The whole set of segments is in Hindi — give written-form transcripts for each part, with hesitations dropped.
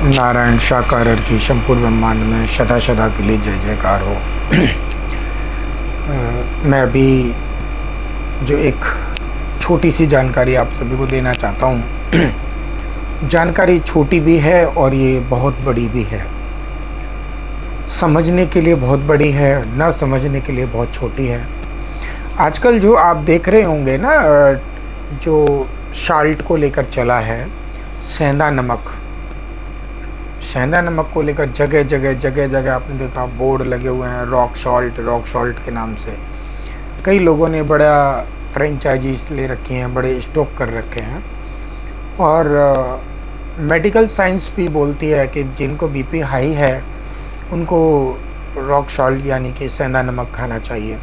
नारायण शाकाहार की संपूर्ण ब्रह्मांड में सदा सदा के लिए जय जयकार हो। मैं अभी जो एक छोटी सी जानकारी आप सभी को देना चाहता हूँ। जानकारी छोटी भी है और ये बहुत बड़ी भी है। समझने के लिए बहुत बड़ी है, ना समझने के लिए बहुत छोटी है। आजकल जो आप देख रहे होंगे ना, जो साल्ट को लेकर चला है, सेंधा नमक को लेकर जगह जगह आपने देखा बोर्ड लगे हुए हैं, रॉक सॉल्ट के नाम से। कई लोगों ने बड़ा फ्रेंचाइजीज ले रखी हैं, बड़े स्टॉक कर रखे हैं। और मेडिकल साइंस भी बोलती है कि जिनको बीपी हाई है उनको रॉक सॉल्ट यानी कि सेंधा नमक खाना चाहिए।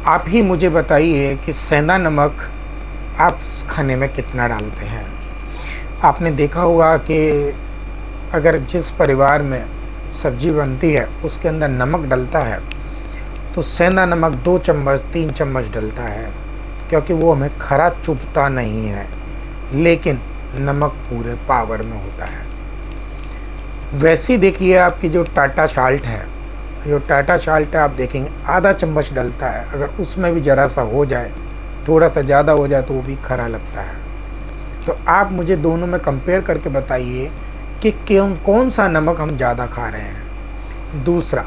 आप ही मुझे बताइए कि सेंधा नमक आप खाने में कितना डालते हैं। आपने देखा होगा कि अगर जिस परिवार में सब्जी बनती है उसके अंदर नमक डलता है तो सेंधा नमक 2 चम्मच 3 चम्मच डलता है, क्योंकि वो हमें खरा चुभता नहीं है, लेकिन नमक पूरे पावर में होता है। वैसे ही देखिए आपकी जो टाटा साल्ट है, आप देखेंगे आधा चम्मच डलता है। अगर उसमें भी ज़रा सा हो जाए, थोड़ा सा ज़्यादा हो जाए तो वो भी खरा लगता है। तो आप मुझे दोनों में कंपेयर करके बताइए कि कौन सा नमक हम ज़्यादा खा रहे हैं। दूसरा,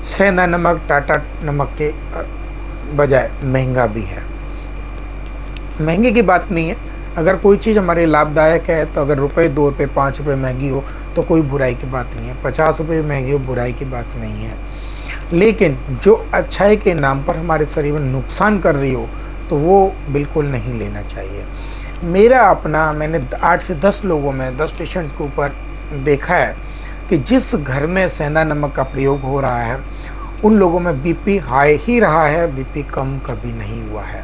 सेंधा नमक टाटा नमक के बजाय महंगा भी है। महंगे की बात नहीं है, अगर कोई चीज़ हमारे लाभदायक है तो अगर रुपये 2 रुपये 5 रुपये महंगी हो तो कोई बुराई की बात नहीं है। 50 रुपये महंगी हो, बुराई की बात नहीं है। लेकिन जो अच्छाई के नाम पर हमारे शरीर में नुकसान कर रही हो तो वो बिल्कुल नहीं लेना चाहिए। मैंने 8 से 10 लोगों में 10 पेशेंट्स के ऊपर देखा है कि जिस घर में सेंधा नमक का प्रयोग हो रहा है उन लोगों में बीपी हाई ही रहा है, बीपी कम कभी नहीं हुआ है।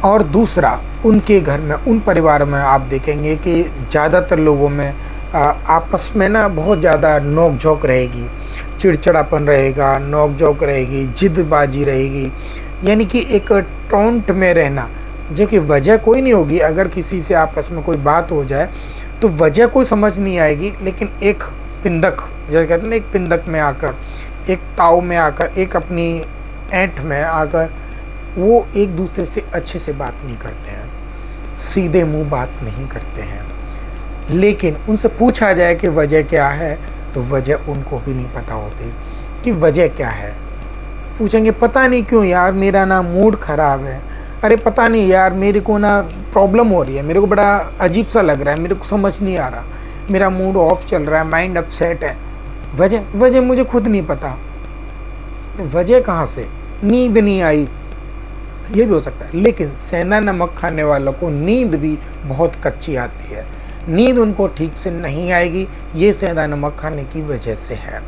और दूसरा, उनके घर में, उन परिवार में आप देखेंगे कि ज़्यादातर लोगों में आपस में ना बहुत ज़्यादा नोक झोंक रहेगी, चिड़चिड़ापन रहेगा, नोक झोंक रहेगी, जिद्दबाजी रहेगी, यानी कि एक टोंट में रहना, जो कि वजह कोई नहीं होगी। अगर किसी से आपस में कोई बात हो जाए तो वजह कोई समझ नहीं आएगी, लेकिन एक पिंदक, जैसे कहते हैं ना, एक पिंदक में आकर, एक ताव में आकर, एक अपनी ऐंठ में आकर वो एक दूसरे से अच्छे से बात नहीं करते हैं, सीधे मुंह बात नहीं करते हैं। लेकिन उनसे पूछा जाए कि वजह क्या है तो वजह उनको भी नहीं पता होती कि वजह क्या है। पूछेंगे पता नहीं क्यों यार, मेरा ना मूड ख़राब है। अरे पता नहीं यार, मेरे को ना प्रॉब्लम हो रही है, मेरे को बड़ा अजीब सा लग रहा है, मेरे को समझ नहीं आ रहा, मेरा मूड ऑफ चल रहा है, माइंड अपसेट है। वजह मुझे खुद नहीं पता। वजह कहाँ से? नींद नहीं आई, ये भी हो सकता है। लेकिन सेंधा नमक खाने वालों को नींद भी बहुत कच्ची आती है, नींद उनको ठीक से नहीं आएगी। ये सेंधा नमक खाने की वजह से है।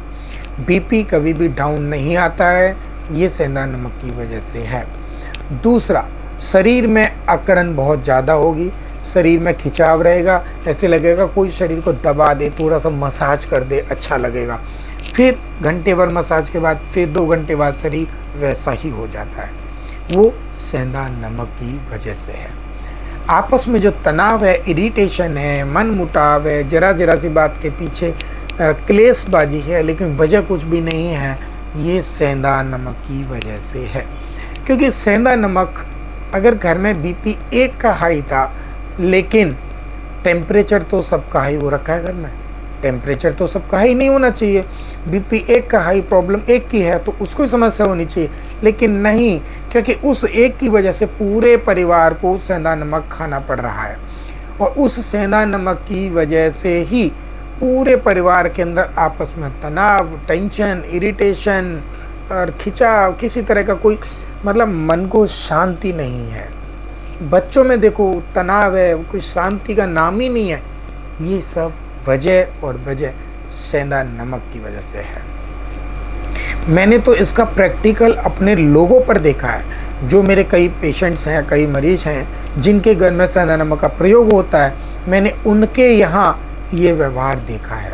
बीपी कभी भी डाउन नहीं आता है, ये सेंधा नमक की वजह से है। दूसरा, शरीर में अकड़न बहुत ज़्यादा होगी, शरीर में खिंचाव रहेगा, ऐसे लगेगा कोई शरीर को दबा दे, थोड़ा सा मसाज कर दे, अच्छा लगेगा। फिर घंटे भर मसाज के बाद, फिर 2 घंटे बाद शरीर वैसा ही हो जाता है। वो सेंधा नमक की वजह से है। आपस में जो तनाव है, इरिटेशन है, मन मुटाव है, जरा सी बात के पीछे क्लेशबाजी है, लेकिन वजह कुछ भी नहीं है, ये सेंधा नमक की वजह से है। क्योंकि सेंधा नमक, अगर घर में बीपी 1 का हाई था, लेकिन टेम्परेचर तो सबका हाई हो रखा है घर में, टेम्परेचर तो सबका हाई नहीं होना चाहिए। बीपी 1 का हाई, प्रॉब्लम 1 की है तो उसको समस्या होनी चाहिए, लेकिन नहीं, क्योंकि उस 1 की वजह से पूरे परिवार को सेंधा नमक खाना पड़ रहा है। और उस सेंधा नमक की वजह से ही पूरे परिवार के अंदर आपस में तनाव, टेंशन, इरिटेशन और खिंचाव, किसी तरह का कोई मतलब मन को शांति नहीं है। बच्चों में देखो तनाव है, कोई शांति का नाम ही नहीं है। ये सब वजह सेंधा नमक की वजह से है। मैंने तो इसका प्रैक्टिकल अपने लोगों पर देखा है। जो मेरे कई पेशेंट्स हैं, कई मरीज हैं जिनके घर में सेंधा नमक का प्रयोग होता है, मैंने उनके यहाँ ये व्यवहार देखा है।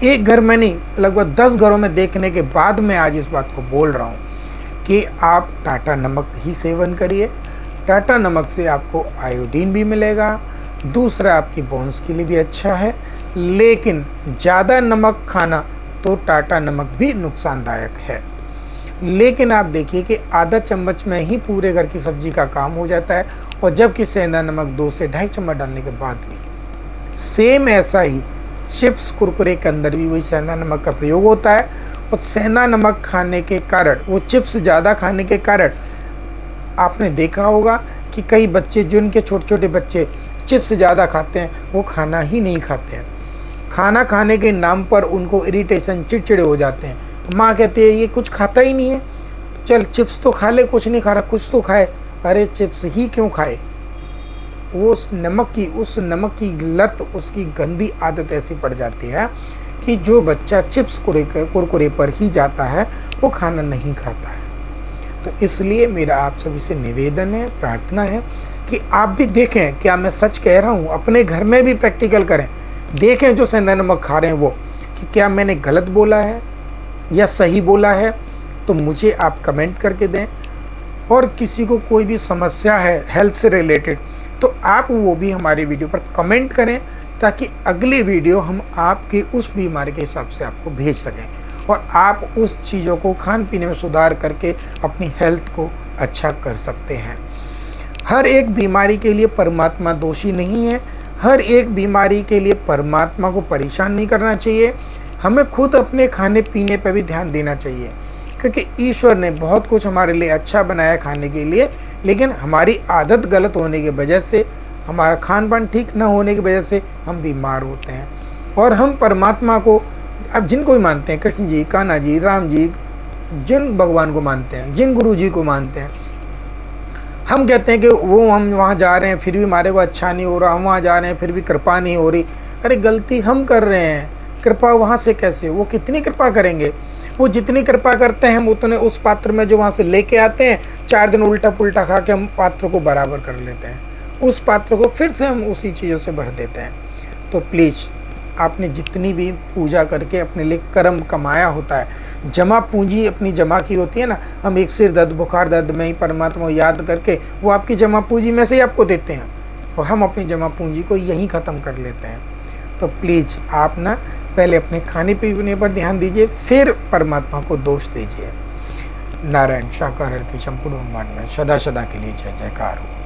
एक घर में नहीं, लगभग 10 घरों में देखने के बाद मैं आज इस बात को बोल रहा हूँ कि आप टाटा नमक ही सेवन करिए। टाटा नमक से आपको आयोडीन भी मिलेगा, दूसरा आपकी बोन्स के लिए भी अच्छा है, लेकिन ज़्यादा नमक खाना तो टाटा नमक भी नुकसानदायक है। लेकिन आप देखिए कि आधा चम्मच में ही पूरे घर की सब्जी का काम हो जाता है, और जबकि सेंधा नमक 2 से ढाई चम्मच डालने के बाद भी सेम ऐसा ही चिप्स कुरकुरे के अंदर भी वही सेंधा नमक का प्रयोग होता है। और सेंधा नमक खाने के कारण, वो चिप्स ज़्यादा खाने के कारण आपने देखा होगा कि कई बच्चे, जिनके छोटे छोटे बच्चे चिप्स ज़्यादा खाते हैं, वो खाना ही नहीं खाते हैं। खाना खाने के नाम पर उनको इरिटेशन, चिड़चिड़े हो जाते हैं। माँ कहती है ये कुछ खाता ही नहीं है, चल चिप्स तो खा ले, कुछ नहीं खा रहा, कुछ तो खाए। अरे चिप्स ही क्यों खाए? वो उस नमक की लत, उसकी गंदी आदत ऐसी पड़ जाती है कि जो बच्चा चिप्स कुरकुरे पर ही जाता है, वो खाना नहीं खाता है। तो इसलिए मेरा आप सभी से निवेदन है, प्रार्थना है कि आप भी देखें, क्या मैं सच कह रहा हूँ, अपने घर में भी प्रैक्टिकल करें। देखें जो सेंधा नमक खा रहे हैं वो, कि क्या मैंने गलत बोला है या सही बोला है। तो मुझे आप कमेंट करके दें। और किसी को कोई भी समस्या है हेल्थ से रिलेटेड, तो आप वो भी हमारी वीडियो पर कमेंट करें, ताकि अगली वीडियो हम आपकी उस बीमारी के हिसाब से आपको भेज सकें, और आप उस चीज़ों को खान पीने में सुधार करके अपनी हेल्थ को अच्छा कर सकते हैं। हर एक बीमारी के लिए परमात्मा दोषी नहीं है, हर एक बीमारी के लिए परमात्मा को परेशान नहीं करना चाहिए। हमें खुद अपने खाने पीने पर भी ध्यान देना चाहिए, क्योंकि ईश्वर ने बहुत कुछ हमारे लिए अच्छा बनाया खाने के लिए, लेकिन हमारी आदत गलत होने की वजह से, हमारा खान पान ठीक न होने की वजह से हम बीमार होते हैं। और हम परमात्मा को, अब जिनको भी मानते हैं, कृष्ण जी, कान्हा जी, राम जी, जिन भगवान को मानते हैं, जिन गुरु जी को मानते हैं, हम कहते हैं कि वो, हम वहाँ जा रहे हैं फिर भी हमारे को अच्छा नहीं हो रहा, हम वहाँ जा रहे हैं फिर भी कृपा नहीं हो रही। अरे गलती हम कर रहे हैं, कृपा वहाँ से कैसे? वो कितनी कृपा करेंगे? वो जितनी कृपा करते हैं, हम उतने उस पात्र में जो वहाँ से लेके आते हैं, 4 दिन उल्टा पुल्टा खा के हम पात्र को बराबर कर लेते हैं, उस पात्र को फिर से हम उसी चीज़ों से भर देते हैं। तो प्लीज़, आपने जितनी भी पूजा करके अपने लिए कर्म कमाया होता है, जमा पूंजी अपनी जमा की होती है ना, हम एक सिर दर्द, बुखार दर्द में ही परमात्मा को याद करके वो आपकी जमा पूंजी में से ही आपको देते हैं, और हम अपनी जमा पूंजी को यहीं ख़त्म कर लेते हैं। तो प्लीज़ आप ना पहले अपने खाने पीने पर ध्यान दीजिए, फिर परमात्मा को दोष दीजिए। नारायण शाकाहार की संपूर्ण ब्रह्मांड में सदा सदा के लिए जय जयकार हो।